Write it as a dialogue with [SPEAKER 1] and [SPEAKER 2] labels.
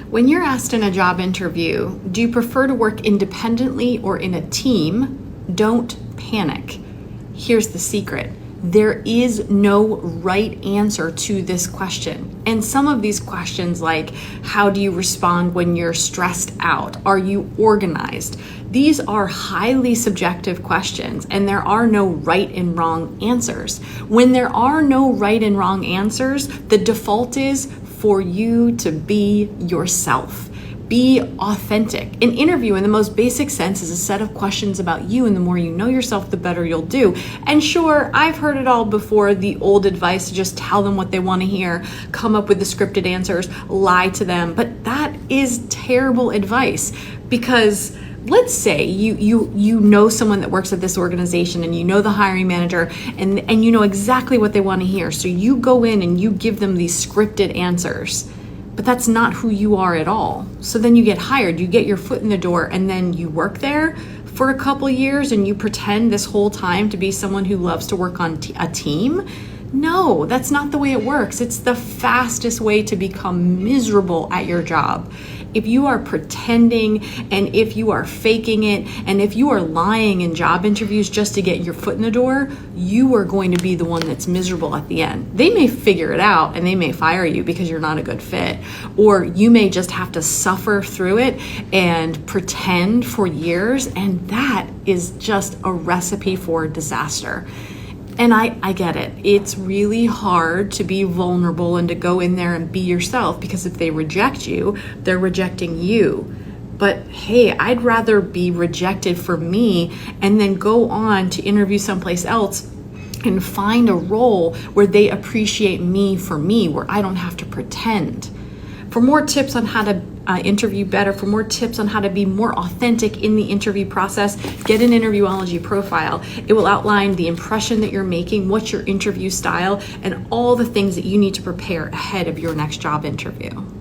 [SPEAKER 1] When you're asked in a job interview, do you prefer to work independently or in a team? Don't panic. Here's the secret. There is no right answer to this question. And some of these questions, like how do you respond when you're stressed out? Are you organized? These are highly subjective questions, and there are no right and wrong answers. When there are no right and wrong answers, the default is for you to be yourself. Be authentic. An interview, in the most basic sense, is a set of questions about you, and the more you know yourself, the better you'll do. And sure, I've heard it all before, the old advice to just tell them what they want to hear, come up with the scripted answers, lie to them, but that is terrible advice, because let's say you know someone that works at this organization, and you know the hiring manager, and you know exactly what they want to hear. So you go in and you give them these scripted answers, but that's not who you are at all. So then you get hired, you get your foot in the door, and then you work there for a couple years and you pretend this whole time to be someone who loves to work on a team. No, that's not the way it works. It's the fastest way to become miserable at your job. If you are pretending, and if you are faking it, and if you are lying in job interviews just to get your foot in the door, you are going to be the one that's miserable at the end. They may figure it out and they may fire you because you're not a good fit, or you may just have to suffer through it and pretend for years, and that is just a recipe for disaster. And I get it. It's really hard to be vulnerable and to go in there and be yourself, because if they reject you, they're rejecting you. But hey, I'd rather be rejected for me and then go on to interview someplace else and find a role where they appreciate me for me, where I don't have to pretend. For more tips on how to interview better, for more tips on how to be more authentic in the interview process, get an Interviewology profile. It will outline the impression that you're making, what's your interview style, and all the things that you need to prepare ahead of your next job interview.